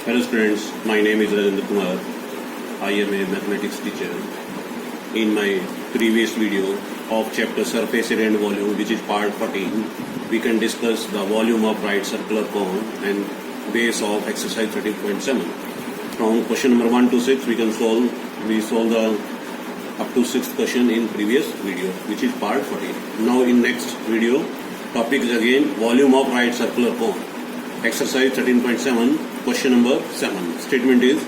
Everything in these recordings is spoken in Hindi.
Hello students, my name is Rajendra Kumar. I am a mathematics teacher. In my previous video of chapter surface area and volume, which is part 14, we can discuss the volume of right circular cone and base of exercise 13.7. From question number 1 to 6 we solve the up to 6th question in previous video, which is part 14. Now in next video, topic is again volume of right circular cone. Exercise 13.7, question number 7. Statement is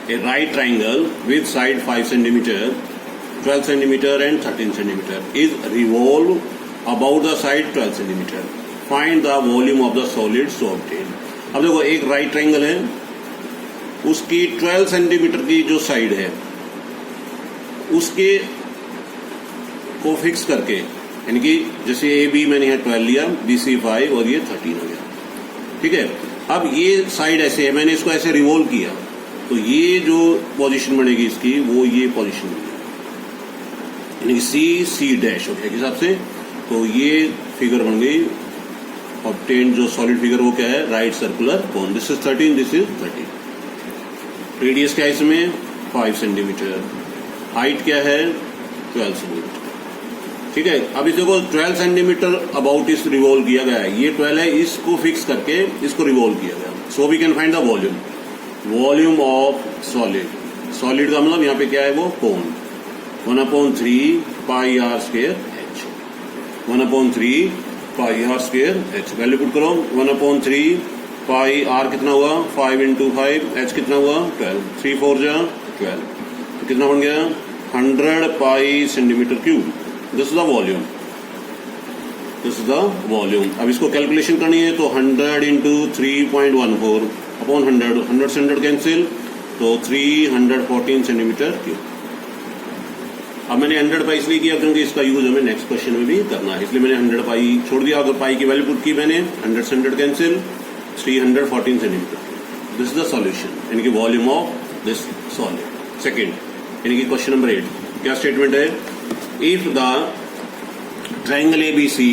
a right triangle with side 5 cm, 12 cm and 13 cm is revolved about the side 12 cm. Find the volume of the solid so obtained. अब देखो एक राइट ट्राइंगल है, उसकी 12 सेंटीमीटर की जो साइड है उसके को फिक्स करके, यानी कि जैसे ए बी मैंने यहाँ 12 लिया, बी सी 5 और ये 13 हो गया, ठीक है। अब ये साइड ऐसे है, मैंने इसको ऐसे रिवॉल्व किया तो ये जो पोजीशन बनेगी इसकी वो ये पोजीशन बनेगी, यानी कि सी सी डैश हो गया इस हिसाब से। तो ये फिगर बन गई ऑब्टेन, जो सॉलिड फिगर वो क्या है, right circular cone. This is 13, this is 13। Radius क्या है इसमें 5 सेंटीमीटर, हाइट क्या है 12 सेंटीमीटर, ठीक है। अब इसे को 12 सेंटीमीटर अबाउट इस रिवॉल्व किया गया है, ये 12 है, इसको फिक्स करके इसको रिवॉल्व किया गया। So we can find the volume, volume of solid. Solid का मतलब यहाँ पे क्या है वो cone, 1/3 pi are square H, 1/3 pi are square H. Value put करो, 1/3 पाई आर कितना हुआ 5 × 5, एच कितना हुआ 12, 3 4 जा 12, तो कितना बन गया 100 पाई centimetre cube. This is the volume, this is the volume. अब इसको कैलकुलेशन करनी है तो 100 × 3.14 अपॉन 100, 100 से 100 कैंसिल, तो 314 सेंटीमीटर क्यूब। अब मैंने 100 पाई इसलिए किया क्योंकि इसका यूज हमें नेक्स्ट क्वेश्चन में भी करना है, इसलिए मैंने 100 पाई छोड़ दिया। अगर पाई की वैल्यू पुट की मैंने 100 से 100 cancel, 314 centimetre. This is the solution, यानी कि volume of this solid. Second, यानी कि क्वेश्चन नंबर 8, क्या स्टेटमेंट है, if the triangle ABC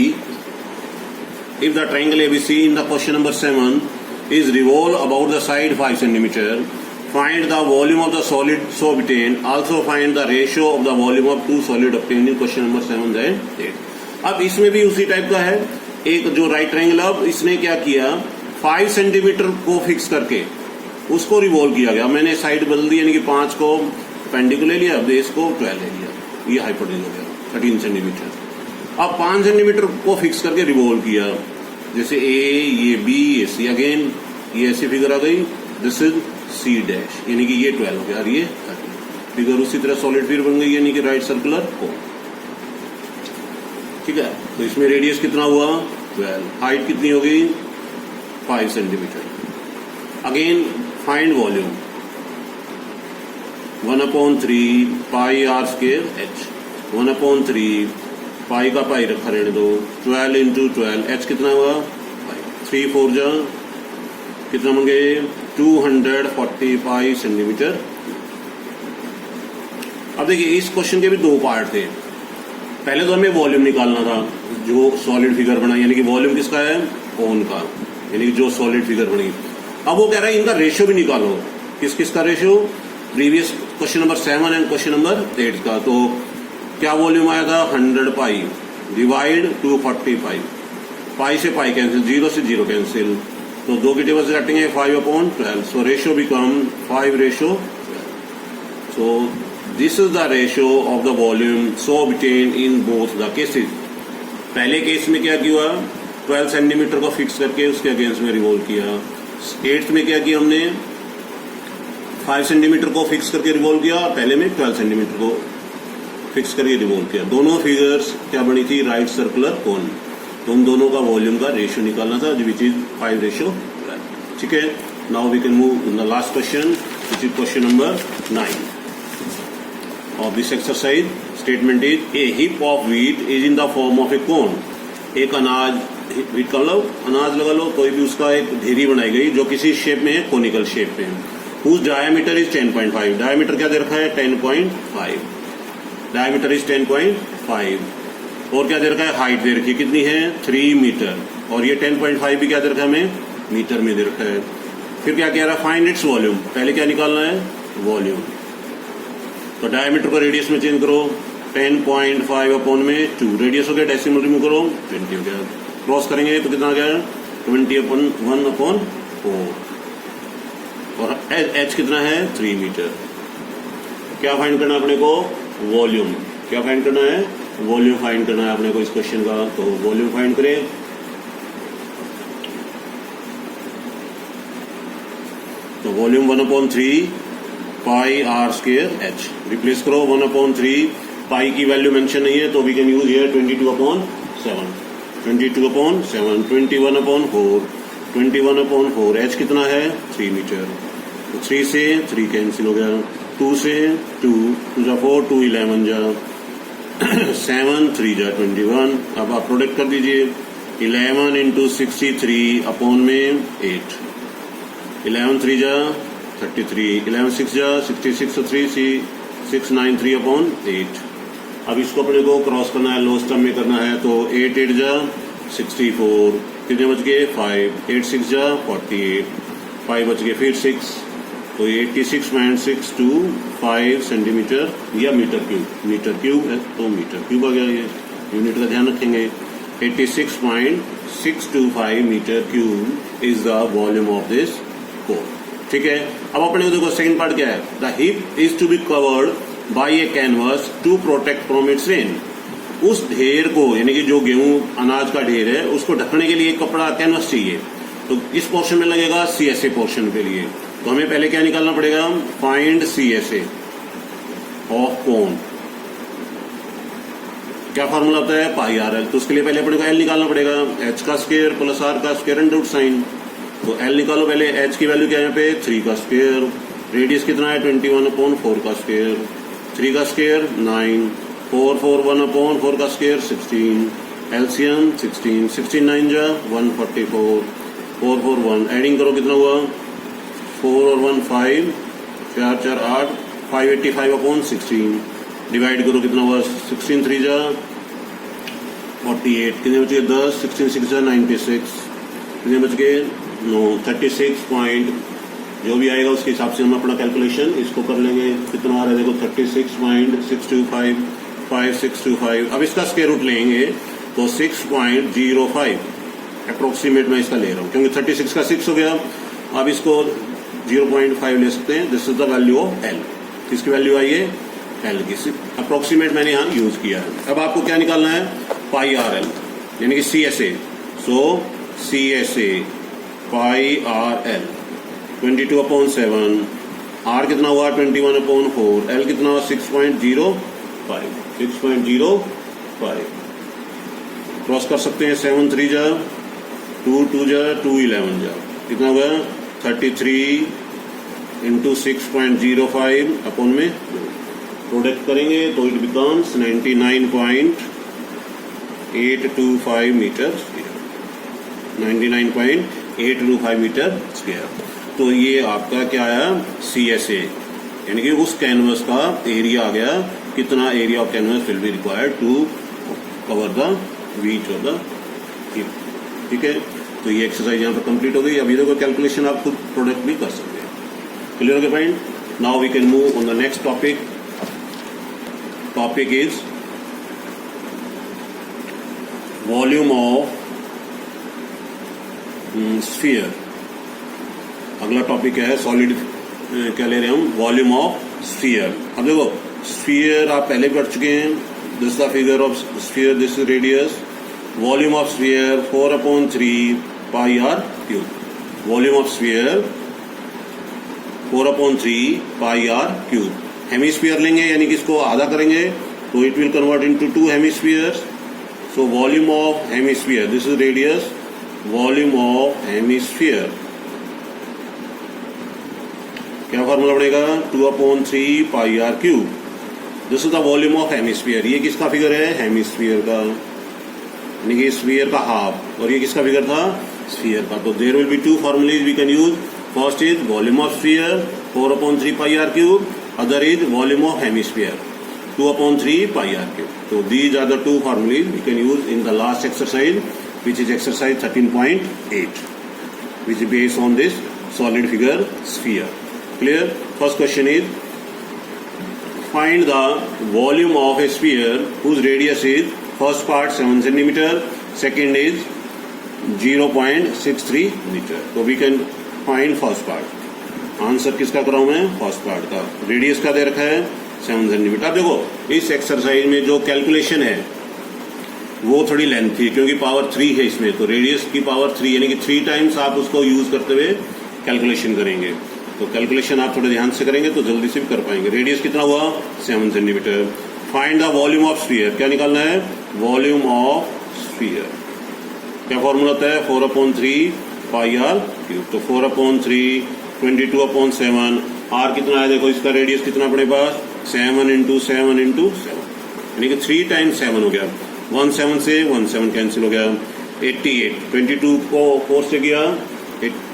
in the question number 7 is revolved about the side 5 cm, find the volume of the solid so obtained. Also find the ratio of the volume of two solid obtained in question number 7 and 8. अब इसमें भी उसी टाइप का है, एक जो राइट ट्राइंगल, अब इसने क्या किया 5 सेंटीमीटर को फिक्स करके उसको रिवॉल्व किया गया। मैंने साइड बदल दी, यानी कि 5 को पेंडिकुलर ले लिया, बेस को 12 ले लिया, ये हाइपोटेन्यूज हो गया 13 सेंटीमीटर। अब 5 सेंटीमीटर को फिक्स करके रिवॉल्व किया, जैसे ए, ये बी, ये सी, अगेन ये ऐसी फिगर आ गई, दिस इज सी डैश, यानी कि ये 12 हो गया और ये 13। फिगर उसी तरह सॉलिड फिगर बन गई, यानी कि राइट सर्कुलर कोन, ठीक है। तो इसमें रेडियस कितना हुआ 12, हाइट कितनी हो गई 5 centimetre. Again find volume, 1/3 pi are square H, 1/3 pi का पाई रखा रहने दो, 12 × 12, एच कितना हुआ 5, 3 4 जा कितना बन गए 245 सेंटीमीटर। अब देखिए इस क्वेश्चन के भी दो पार्ट थे। पहले तो हमें वॉल्यूम निकालना था, जो सॉलिड फिगर बना, यानी कि वॉल्यूम किसका है कोन का, यानी कि जो सॉलिड फिगर बनी। अब वो कह रहा है इनका रेशियो भी निकालो, किस किस का ratio, previous question number 7 and question number 8 का। तो क्या वॉल्यूम आया था 100 पाई डिवाइड 245, पाई से पाई कैंसिल, 0 से 0 कैंसिल, तो 2 की टेबल से काटेंगे 5/12, so ratio become 5:12। So this is the ratio of the volume so obtained in both the cases. पहले केस में क्या किया 12 सेंटीमीटर को फिक्स करके उसके अगेंस्ट में रिवॉल्व किया। 8th में क्या किया हमने 5 सेंटीमीटर को फिक्स करके रिवॉल्व किया, पहले में 12 सेंटीमीटर को फिक्स करके रिवॉल्व किया। दोनों फिगर्स क्या बनी थी राइट सर्कुलर कोन, तो उन दोनों का वॉल्यूम का रेशियो निकालना था, विच इज 5:12, ठीक है। Now we can move in the last question, which is question number 9 of this exercise. Statement is a heap of wheat is in the form of a cone. एक अनाज, व्हीट का मतलब अनाज लगा लो, कोई भी उसका एक ढेरी बनाई गई जो किसी शेप में है, कोनिकल शेप में है, whose diameter is 10.5, डायमीटर क्या दे रखा है 10.5, डायमीटर इज 10.5, और क्या दे रखा है हाइट दे रखी है कितनी है 3 मीटर, और ये 10.5 भी क्या दे रखा है हमें मीटर में दे रखा है। फिर क्या कह रहा है, फाइंड इट्स वॉल्यूम। पहले क्या निकालना है, वॉल्यूम। तो डायमीटर को रेडियस में चेंज करो, 10.5 अपॉन में 2, रेडियस हो गया, डेसिमल रिमूव करो, 20 हो गया। क्रॉस करेंगे तो कितना आ गया, 20/1/4। और एच कितना है, 3 मीटर। क्या फाइंड करना है अपने को, वॉल्यूम। क्या फाइंड करना है, वॉल्यूम फाइंड करना है अपने को इस क्वेश्चन का। तो वॉल्यूम फाइंड करें, तो volume 1/3 pi are square h. Replace करो, 1/3 पाई की वैल्यू मेंशन नहीं है तो we can use here 22/7, 22/7, 21/4, 21/4। H कितना है, 3 मीटर। तो 3 से 3 कैंसिल हो गया, 2 से 2, 2 जा 4, 2 11 जा 7, 3 जा 21। अब आप प्रोडक्ट कर दीजिए, 11 इंटू 63 अपॉन में 8, 11 3 जा 33, 11 6 जा 66, 3 693/8। अब इसको अपने को क्रॉस करना है, लोअर्स्ट टर्म में करना है। तो 8 8 जा 64, कितने बच गए, 5, 8 6 जा 48, 5 बच गए, फिर 6, तो 86.625 सेंटीमीटर या मीटर क्यूब। मीटर क्यूब है तो मीटर क्यूब आ गया, ये यूनिट का ध्यान रखेंगे। 86.625 metre cube is the volume of this core. ठीक है, अब अपने को देखो सेकंड पार्ट क्या है, the heap is to be covered by a canvas to protect from its rain. उस ढेर को, यानी कि जो गेहूं अनाज का ढेर है, उसको ढकने के लिए कपड़ा कैनवस चाहिए। तो इस पोर्शन में लगेगा CSA पोर्शन के लिए। तो हमें पहले क्या निकालना पड़ेगा, फाइंड CSA ऑफ कोन। क्या फॉर्मूला होता है, पाई RL। तो उसके लिए पहले अपने को L निकालना पड़ेगा, H का स्क्वायर प्लस R का स्क्वायर एंड रूट साइन। तो L निकालो पहले, H की वैल्यू क्या है यहाँ पे, 3 का स्क्वायर, रेडियस कितना है 21/4 का स्क्वायर, 3 का स्क्वायर 9, 4 4 1/4 का स्क्वायर 16, LCM 16, 16 9 जा 144, 4 4 1, एडिंग करो कितना हुआ, 4 और 1 5, 4 4 8, 585/16, डिवाइड करो कितना हुआ, 16 3 जा 48, कितने बच गए 10, 16 6 जा 96, कितने बच गए 9, 36 पॉइंट, जो भी आएगा उसके हिसाब से हम अपना कैलकुलेशन इसको कर लेंगे। कितना आ रहा है देखो, 36.625 अब इसका स्क्वायर रूट लेंगे तो 6.05 अप्रोक्सीमेट मैं इसका ले रहा हूँ, क्योंकि 36 का 6 हो गया। अब इसको 0.5 ले सकते हैं। This is the value of L। किसकी वैल्यू आई है, L की। अप्रोक्सीमेट मैंने यहाँ यूज किया है। अब आपको क्या निकालना है, पाई RL, यानी कि CSA। सो CSA पाई RL 22/7, R कितना हुआ 21/4, L कितना हुआ 6.05, 6.05। क्रॉस कर सकते हैं, 7 3 जा 2 2 जा 2 11 जा, कितना हुआ 33 इंटू 6.05 अपॉन में प्रोडक्ट करेंगे तो it becomes 99.825 metre square, 99.825 metre square. तो ये आपका क्या आया, CSA, यानी कि उस कैनवस का एरिया आ गया, कितना area of canvas will be required to cover the which of the heap. ठीक है, तो ये एक्सरसाइज यहाँ पर कंप्लीट हो गई। अब इधर को कैलकुलेशन आप खुद प्रोडक्ट भी कर सकते हैं। क्लियर हो गया point. Now we can move on the next topic. Topic is volume of sphere. अगला टॉपिक क्या है, सॉलिड क्या ले रहे हैं हम, वॉल्यूम ऑफ स्फीयर। अब देखो स्फीयर आप पहले पढ़ चुके हैं, this the figure of sphere, this is radius, volume of sphere 4/3 pi are cube. Volume of sphere 4/3 pi are cube. Hemisphere लेंगे यानी कि इसको आधा करेंगे तो it will convert into 2 hemispheres. So volume of hemisphere, this is radius, volume of hemisphere क्या फॉर्मूला पड़ेगा, 2/3 pi are cube. This is the volume of hemisphere. ये किसका फिगर है, हेमिस्फीयर का, यानी कि स्फीयर का हाफ। और ये किसका फिगर था, स्फीयर का। तो there will be 2 formulas we can use. First is volume of sphere 4/3 pi are cube, other is volume of hemisphere 2/3 pi are cube. तो these are the 2 formulas we can use in the last exercise, which is exercise 13.8, which is based on this solid figure sphere. Clear? First question is, find the volume of a sphere whose radius is, first part 7 centimeter, second is 0.63 meter. So we can find first part. Answer किसका कराऊं मैं? फर्स्ट पार्ट का. रेडियस का दे रखा है 7 सेंटीमीटर. अब देखो इस एक्सरसाइज में जो कैलकुलेशन है वो थोड़ी लेंथी है क्योंकि पावर 3 है इसमें, तो रेडियस की पावर 3 यानी कि 3 टाइम्स आप उसको यूज करते हुए कैलकुलेशन करेंगे. तो कैलकुलेशन आप थोड़े ध्यान से करेंगे तो जल्दी से भी कर पाएंगे. रेडियस कितना हुआ? 7 centimetre. Find the volume of sphere. क्या निकालना है? Volume of sphere. क्या फॉर्मूला होता है? 4/3 पाई आर क्यूब. तो 4/3 22/7. आर कितना है? देखो इसका रेडियस कितना अपने पास? 7 × 7 × 7 यानी कि 3 टाइम्स 7 हो गया. 1 7 से 1 7 कैंसिल हो गया. 88. 22 को 4 से किया,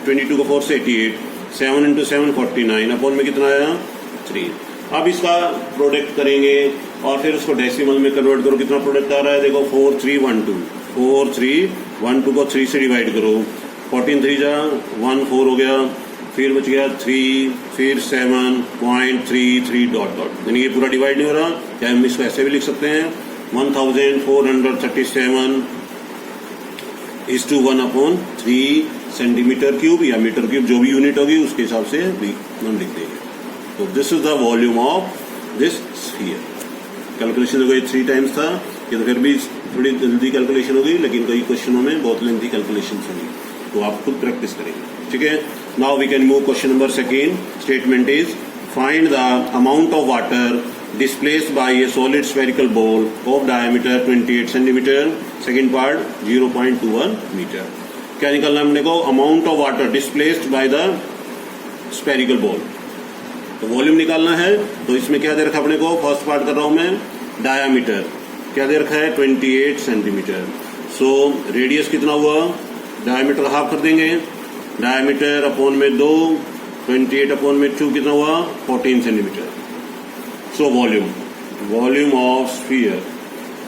22 को 4 से 88. 7 × 7 49. अपॉन में कितना आया? 3. अब इसका प्रोडक्ट करेंगे और फिर उसको डेसिमल में कन्वर्ट करो. कितना प्रोडक्ट आ रहा है? देखो 4312. 4312 को 3 से डिवाइड करो. 14 3 जा 1 4 हो गया. फिर बच गया 3, फिर 7.33 डॉट डॉट. यानी ये पूरा डिवाइड नहीं हो रहा. क्या हम इसको ऐसे भी लिख सकते हैं? 1437 is to 1/3 सेंटीमीटर क्यूब या मीटर क्यूब, जो भी यूनिट होगी उसके हिसाब से भी हम लिख देंगे. तो this is the volume of this sphere. Calculation देखो ये 3 टाइम्स था. ये तो फिर भी थोड़ी जल्दी कैलकुलेशन होगी, लेकिन कई क्वेश्चनों में बहुत लेंथी कैलकुलेशन होगी, तो आप खुद प्रैक्टिस करेंगे. ठीक है. Now we can move question number second. Statement is, find the amount of water displaced by a solid spherical ball of diameter 28 centimeter. Second part 0.21 meter. क्या निकालना है हमने को? Amount of water displaced by the spherical ball. तो वॉल्यूम निकालना है. तो इसमें क्या दे रखा अपने को? फर्स्ट पार्ट कर रहा हूं मैं. डायामीटर क्या दे रखा है? 28 सेंटीमीटर. सो रेडियस कितना हुआ? डायामीटर हाफ कर देंगे. डायामीटर अपॉन में 2, 28 अपॉन में 2 कितना हुआ? 14 centimetre. So volume of sphere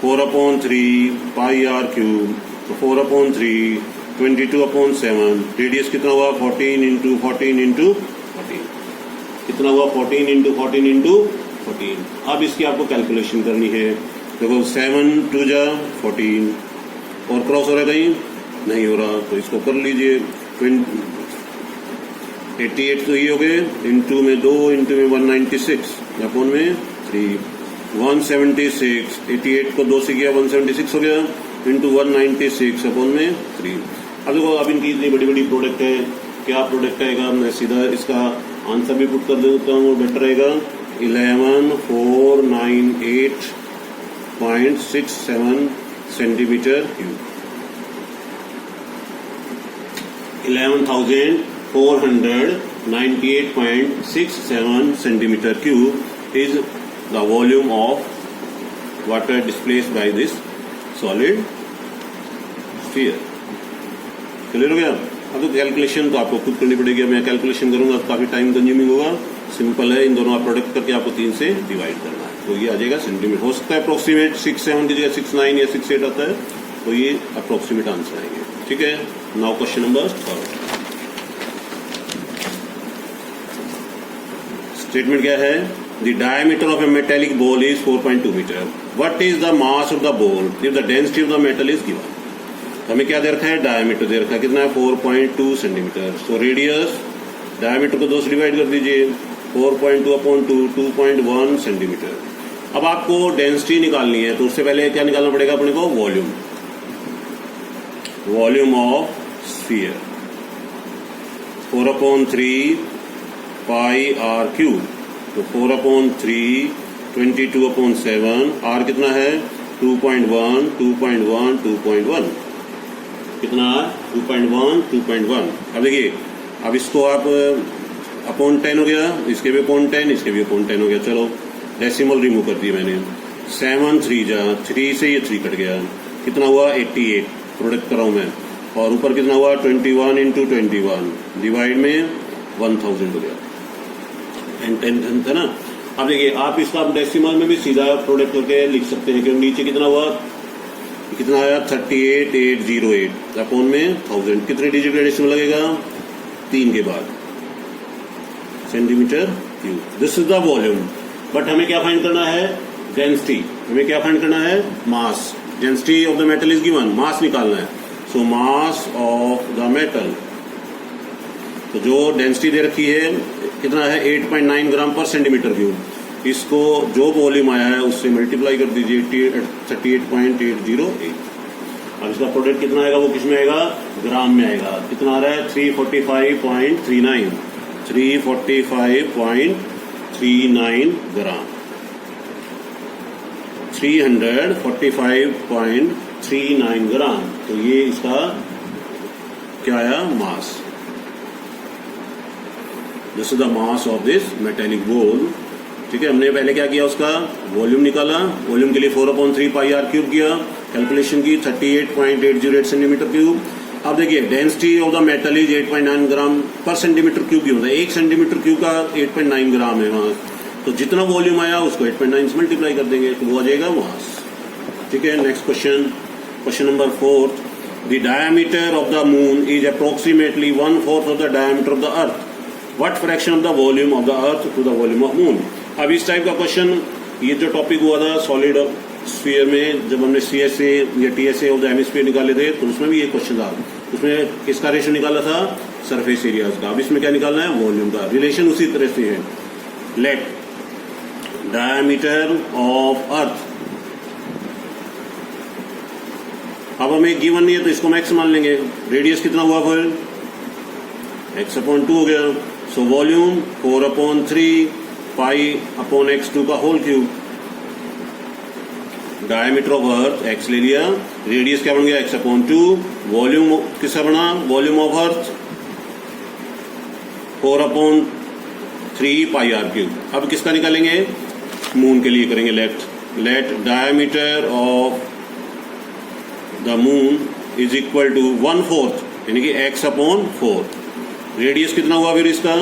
4/3 pi r cube. तो 4/3 22/7. रेडियस कितना हुआ? 14 × 14 × 14. कितना हुआ? 14 × 14 × 14. अब इसकी आपको कैलकुलेशन करनी है. देखो 7 2 जा 14 और क्रॉस हो रहा है कहीं? नहीं हो रहा. तो इसको कर लीजिए. 88 तो ये हो गए. इंटू में 2 इंटू में 196 अपॉन में 3. 176. 88 को 2 से किया 176 हो गया. इंटू 196 अपॉन में 3. अब देखो अब इनकी इतनी बड़ी बड़ी प्रोडक्ट है. क्या प्रोडक्ट आएगा? मैं सीधा इसका आंसर भी पुट कर देता हूँ और बेटर रहेगा. 11498.67 centimetre cube. 11,498.67 centimeter cube is the volume of water displaced by this solid sphere. Clear हो गया? अब तो कैलकुलेशन तो आपको खुद करनी पड़ेगी. मैं कैलकुलेशन करूंगा तो काफी टाइम कंज्यूमिंग होगा. सिंपल है. इन दोनों प्रोडक्ट करके आपको 3 से डिवाइड करना है. तो ये आ जाएगा सेंटीमीटर. हो सकता है अप्रोक्सीमेट 6 7 की जगह 6 9 या 6 8 आता है. तो ये अप्रोक्सीमेट आंसर आएंगे. ठीक है. Now question number 3. स्टेटमेंट क्या है? The diameter of a metallic ball is 4.2 metre. What is the mass of the ball if the density of the metal is given. हमें क्या दे रखा है? डायमीटर दे रखा है. कितना है? 4.2 सेंटीमीटर. सो रेडियस डायमीटर को 2 से डिवाइड कर दीजिए. 4.2/2 2.1 सेंटीमीटर. अब आपको डेंसिटी निकालनी है तो उससे पहले क्या निकालना पड़ेगा अपने को? Volume. Volume of sphere 4/3 pi are cube. तो 4/3 22/7. आर कितना है? 2.1 2.1 2.1. कितना? 2.1 2.1. अब देखिए अब इसको आप अपॉन 10 हो गया. इसके भी अपॉन 10, इसके भी अपॉन 10 हो गया. चलो डेसिमल रिमूव कर दिया मैंने. 7 3 जा 3 से ये 3 कट गया. कितना हुआ? 88. प्रोडक्ट कर रहा हूं मैं. और ऊपर कितना हुआ? 21 × 21 डिवाइड में 1000 हो गया. 10 था ना. अब देखिए आप इसका डेसिमल में भी सीधा प्रोडक्ट करके लिख सकते हैं. क्योंकि नीचे कितना हुआ? कितना आया? 38808 अपॉन में 1000. कितने डिजिट का डेसिमल लगेगा? 3 के बाद. Centimetre cube. This is the volume. But हमें क्या फाइंड करना है? डेंसिटी. हमें क्या फाइंड करना है? Mass. Density of the metal is given. Mass निकालना है. So mass of the metal, तो जो डेंसिटी दे रखी है कितना है? 8.9 ग्राम पर सेंटीमीटर क्यूब. इसको जो वॉल्यूम आया है उससे मल्टीप्लाई कर दीजिए 38.808. अब इसका प्रोडक्ट कितना आएगा? वो किस में आएगा? ग्राम में आएगा. कितना आ रहा है? 345.39. 345.39 ग्राम. 345.39 ग्राम. तो ये इसका क्या आया? Mass. This is the mass of this metallic ball. ठीक है, हमने पहले क्या किया? उसका वॉल्यूम निकाला. वॉल्यूम के लिए 4/3 पाई आर क्यूब किया. कैलकुलेशन की 38.808 सेंटीमीटर क्यूब. अब देखिए density of the metal is 8.9 ग्राम पर सेंटीमीटर क्यूब की होता है. 1 सेंटीमीटर क्यूब का 8.9 ग्राम है वहां. तो जितना वॉल्यूम आया उसको 8.9 से मल्टीप्लाई कर देंगे तो वो आ जाएगा मास. ठीक है, next question. Question number 4. The diameter of the moon is approximately 1/4 of the diameter of the earth. What fraction of the volume of the earth to the volume of moon. अब इस टाइप का क्वेश्चन, ये जो टॉपिक हुआ था सॉलिड स्फीयर में, जब हमने CSA या TSA ऑफ द हेमिस्फीयर निकाले थे तो उसमें भी ये क्वेश्चन था. उसमें किसका रेशियो निकाला था? सरफेस एरियाज का. अब इसमें क्या निकालना है? वॉल्यूम का. रिलेशन उसी तरह से है. Let diameter of earth. अब हमें गिवन नहीं है तो इसको मैक्स मान लेंगे. रेडियस कितना हुआ? फिर x/2 हो गया. सो वॉल्यूम 4/3 पाई अपॉन x2 का whole cube. Diameter of earth x ले लिया. रेडियस क्या बन गया? x/2. वॉल्यूम किसका बना? Volume of earth 4/3 pi are cube. अब किसका निकालेंगे? मून के लिए करेंगे. Let diameter of the moon is equal to 1/4 यानी कि x/4. रेडियस कितना हुआ फिर इसका?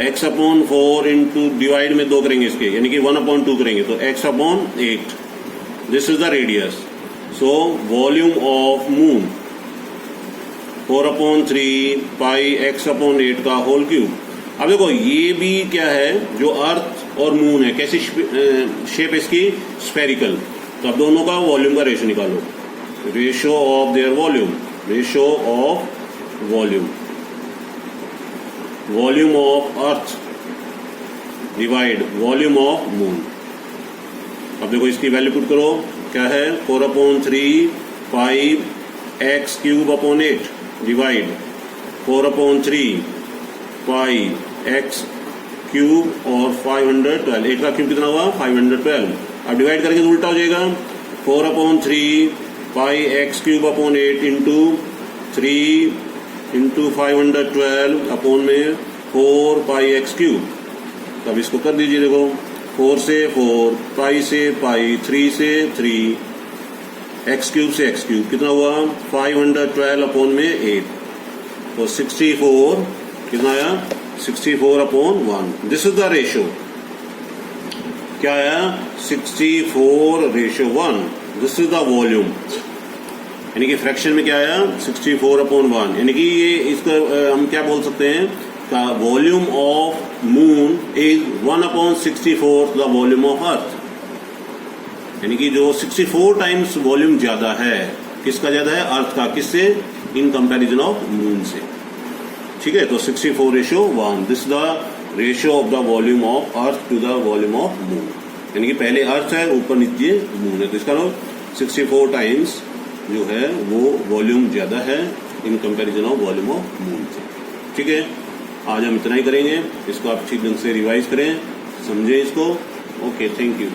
x/4 इंटू डिवाइड में 2 करेंगे इसके, यानी कि 1/2 करेंगे तो x/8. This is the radius. So volume of moon 4/3 pi x/8 का होल क्यूब. अब देखो ये भी क्या है? जो अर्थ और मून है, कैसी शेप इसकी? स्फेरिकल. तो अब दोनों का वॉल्यूम का रेशियो निकालो. Ratio of their volume. Ratio of volume. Volume of earth divide volume of moon. अब देखो इसकी वैल्यू पुट करो. क्या है? 4/3 पाई x³/8 डिवाइड 4/3 पाई x³ और 512. 8 का क्यूब कितना हुआ? 512. अब डिवाइड करेंगे तो उल्टा हो जाएगा. 4/3 पाई x³/8 इंटू 3 इंटू 512 अपॉन में 4 पाई x³. तब इसको कर दीजिए. देखो 4 से 4, पाई से पाई, 3 से 3, x³ से x³ कितना हुआ? 512 अपॉन में 8. तो 64 कितना आया? 64/1. This is the ratio. क्या आया? 64:1. This is the volume. यानी कि फ्रैक्शन में क्या आया? 64/1. यानी कि ये इसका हम क्या बोल सकते हैं? का volume of moon is 1/64 the volume of अर्थ. यानी कि जो 64 टाइम्स वॉल्यूम ज्यादा है. किसका ज्यादा है? अर्थ का. किससे? इन कंपैरिजन ऑफ मून से. ठीक है, तो 64:1. This the ratio of the volume of earth to the volume of moon. यानी कि पहले अर्थ है, ऊपर नीचे मून है. तो इसका 64 टाइम्स जो है वो वॉल्यूम ज्यादा है in comparison of volume of moon से. ठीक है, आज हम इतना ही करेंगे. इसको आप ठीक ढंग से रिवाइज करें, समझें इसको. Okay, thank you.